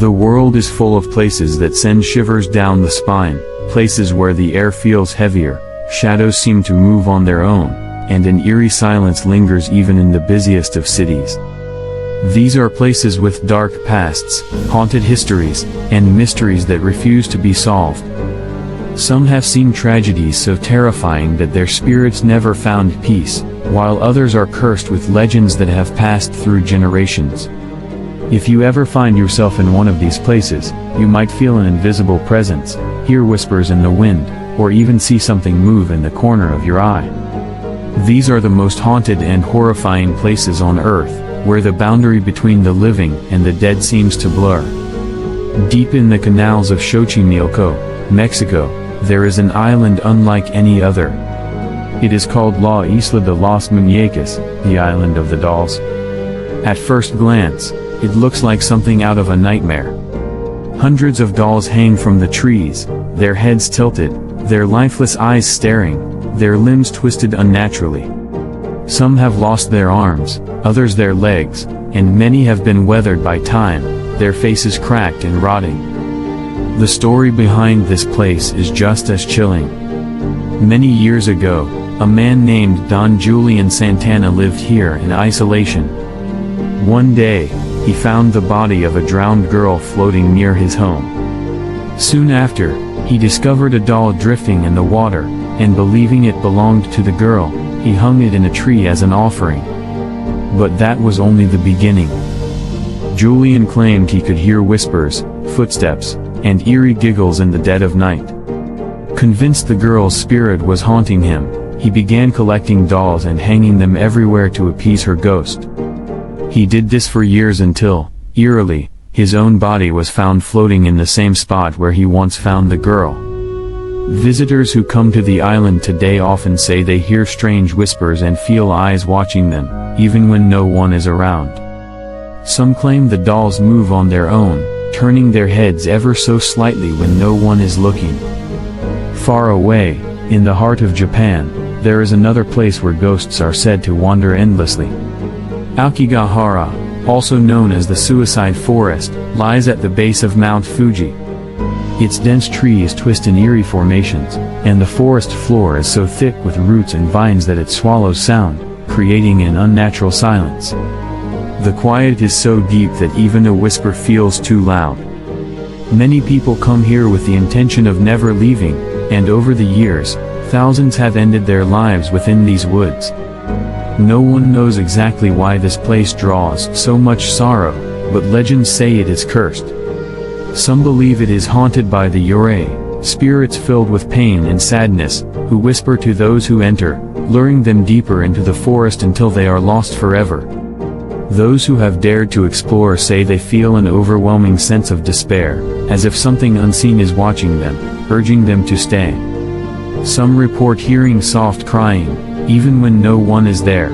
The world is full of places that send shivers down the spine, places where the air feels heavier, shadows seem to move on their own, and an eerie silence lingers even in the busiest of cities. These are places with dark pasts, haunted histories, and mysteries that refuse to be solved. Some have seen tragedies so terrifying that their spirits never found peace, while others are cursed with legends that have passed through generations. If you ever find yourself in one of these places, you might feel an invisible presence, hear whispers in the wind, or even see something move in the corner of your eye. These are the most haunted and horrifying places on Earth, where the boundary between the living and the dead seems to blur. Deep in the canals of Xochimilco, Mexico, there is an island unlike any other. It is called La Isla de los Muñecos, the Island of the Dolls. At first glance, it looks like something out of a nightmare. Hundreds of dolls hang from the trees, their heads tilted, their lifeless eyes staring, their limbs twisted unnaturally. Some have lost their arms, others their legs, and many have been weathered by time, their faces cracked and rotting. The story behind this place is just as chilling. Many years ago, a man named Don Julian Santana lived here in isolation. One day, he found the body of a drowned girl floating near his home. Soon after, he discovered a doll drifting in the water, and believing it belonged to the girl, he hung it in a tree as an offering. But that was only the beginning. Julian claimed he could hear whispers, footsteps, and eerie giggles in the dead of night. Convinced the girl's spirit was haunting him, he began collecting dolls and hanging them everywhere to appease her ghost. He did this for years until, eerily, his own body was found floating in the same spot where he once found the girl. Visitors who come to the island today often say they hear strange whispers and feel eyes watching them, even when no one is around. Some claim the dolls move on their own, turning their heads ever so slightly when no one is looking. Far away, in the heart of Japan, there is another place where ghosts are said to wander endlessly. Aokigahara, also known as the Suicide Forest, lies at the base of Mount Fuji. Its dense trees twist in eerie formations, and the forest floor is so thick with roots and vines that it swallows sound, creating an unnatural silence. The quiet is so deep that even a whisper feels too loud. Many people come here with the intention of never leaving, and over the years, thousands have ended their lives within these woods. No one knows exactly why this place draws so much sorrow, but legends say it is cursed. Some believe it is haunted by the Yurei, spirits filled with pain and sadness, who whisper to those who enter, luring them deeper into the forest until they are lost forever. Those who have dared to explore say they feel an overwhelming sense of despair, as if something unseen is watching them, urging them to stay. Some report hearing soft crying, even when no one is there.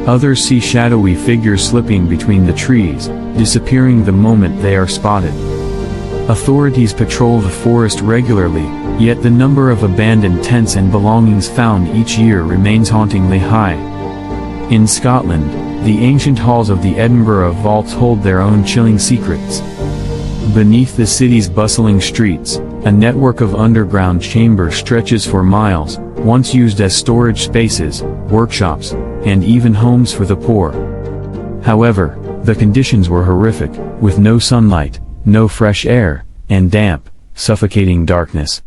Others see shadowy figures slipping between the trees, disappearing the moment they are spotted. Authorities patrol the forest regularly, yet the number of abandoned tents and belongings found each year remains hauntingly high. In Scotland, the ancient halls of the Edinburgh Vaults hold their own chilling secrets. Beneath the city's bustling streets, a network of underground chambers stretches for miles, once used as storage spaces, workshops, and even homes for the poor. However, the conditions were horrific, with no sunlight, no fresh air, and damp, suffocating darkness.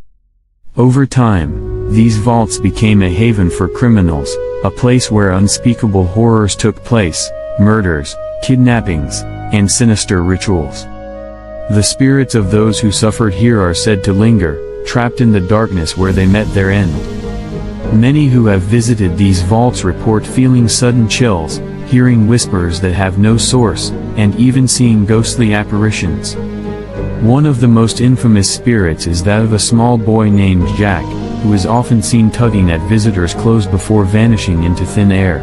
Over time, these vaults became a haven for criminals, a place where unspeakable horrors took place, murders, kidnappings, and sinister rituals. The spirits of those who suffered here are said to linger, trapped in the darkness where they met their end. Many who have visited these vaults report feeling sudden chills, hearing whispers that have no source, and even seeing ghostly apparitions. One of the most infamous spirits is that of a small boy named Jack, who is often seen tugging at visitors' clothes before vanishing into thin air.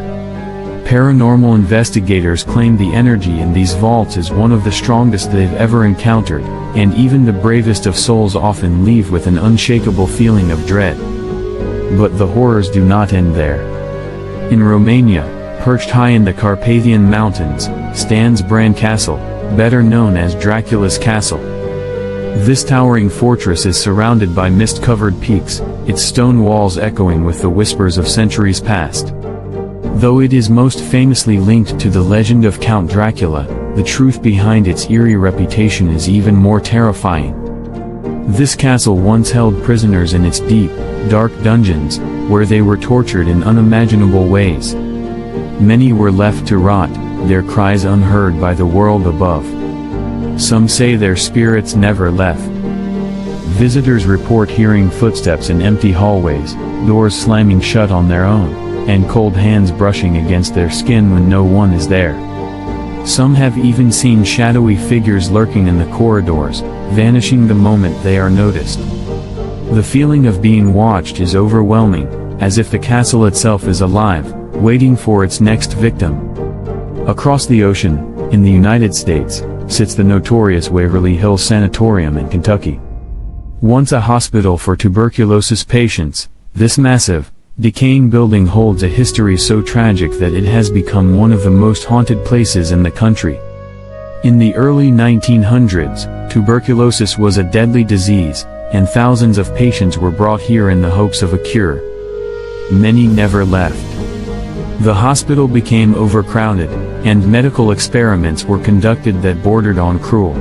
Paranormal investigators claim the energy in these vaults is one of the strongest they've ever encountered, and even the bravest of souls often leave with an unshakable feeling of dread. But the horrors do not end there. In Romania, perched high in the Carpathian Mountains, stands Bran Castle, better known as Dracula's castle. This towering fortress is surrounded by mist-covered peaks, its stone walls echoing with the whispers of centuries past. Though it is most famously linked to the legend of Count Dracula, the truth behind its eerie reputation is even more terrifying. This castle once held prisoners in its deep, dark dungeons, where they were tortured in unimaginable ways. Many were left to rot, their cries unheard by the world above. Some say their spirits never left. Visitors report hearing footsteps in empty hallways, doors slamming shut on their own, and cold hands brushing against their skin when no one is there. Some have even seen shadowy figures lurking in the corridors, vanishing the moment they are noticed. The feeling of being watched is overwhelming, as if the castle itself is alive, waiting for its next victim. Across the ocean, in the United States, sits the notorious Waverly Hills Sanatorium in Kentucky. Once a hospital for tuberculosis patients, this massive, decaying building holds a history so tragic that it has become one of the most haunted places in the country. In the early 1900s, tuberculosis was a deadly disease, and thousands of patients were brought here in the hopes of a cure. Many never left. The hospital became overcrowded, and medical experiments were conducted that bordered on cruel.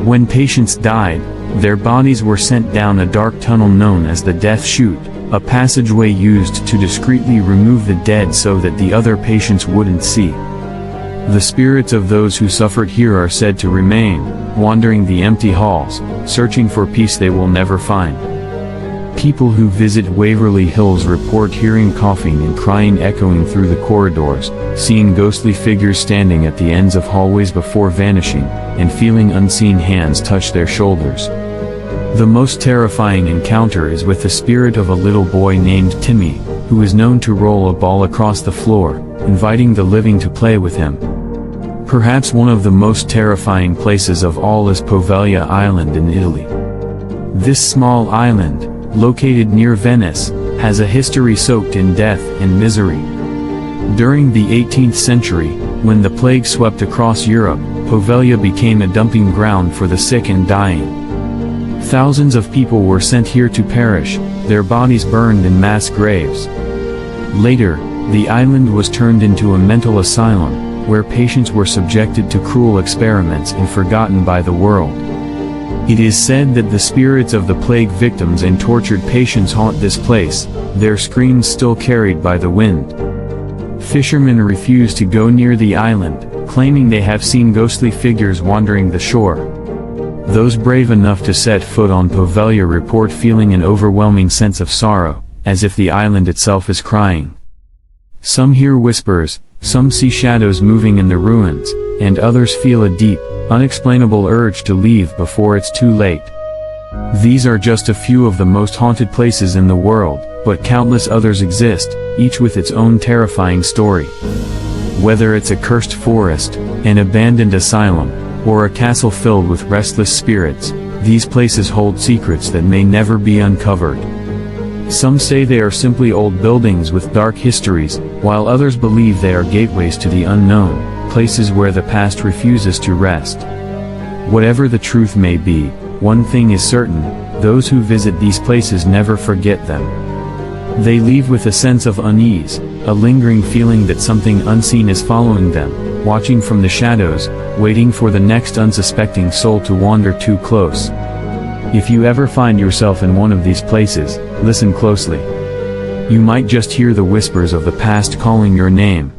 When patients died, their bodies were sent down a dark tunnel known as the death chute, a passageway used to discreetly remove the dead so that the other patients wouldn't see. The spirits of those who suffered here are said to remain, wandering the empty halls, searching for peace they will never find. People who visit Waverly Hills report hearing coughing and crying echoing through the corridors, seeing ghostly figures standing at the ends of hallways before vanishing, and feeling unseen hands touch their shoulders. The most terrifying encounter is with the spirit of a little boy named Timmy, who is known to roll a ball across the floor, inviting the living to play with him. Perhaps one of the most terrifying places of all is Poveglia Island in Italy. This small island, located near Venice, has a history soaked in death and misery. During the 18th century, when the plague swept across Europe, Poveglia became a dumping ground for the sick and dying. Thousands of people were sent here to perish, their bodies burned in mass graves. Later, the island was turned into a mental asylum, where patients were subjected to cruel experiments and forgotten by the world. It is said that the spirits of the plague victims and tortured patients haunt this place, their screams still carried by the wind. Fishermen refuse to go near the island, claiming they have seen ghostly figures wandering the shore. Those brave enough to set foot on Poveglia report feeling an overwhelming sense of sorrow, as if the island itself is crying. Some hear whispers, some see shadows moving in the ruins, and others feel a deep, unexplainable urge to leave before it's too late. These are just a few of the most haunted places in the world, but countless others exist, each with its own terrifying story. Whether it's a cursed forest, an abandoned asylum, or a castle filled with restless spirits, these places hold secrets that may never be uncovered. Some say they are simply old buildings with dark histories, while others believe they are gateways to the unknown, places where the past refuses to rest. Whatever the truth may be, one thing is certain: those who visit these places never forget them. They leave with a sense of unease, a lingering feeling that something unseen is following them, watching from the shadows, waiting for the next unsuspecting soul to wander too close. If you ever find yourself in one of these places, listen closely. You might just hear the whispers of the past calling your name.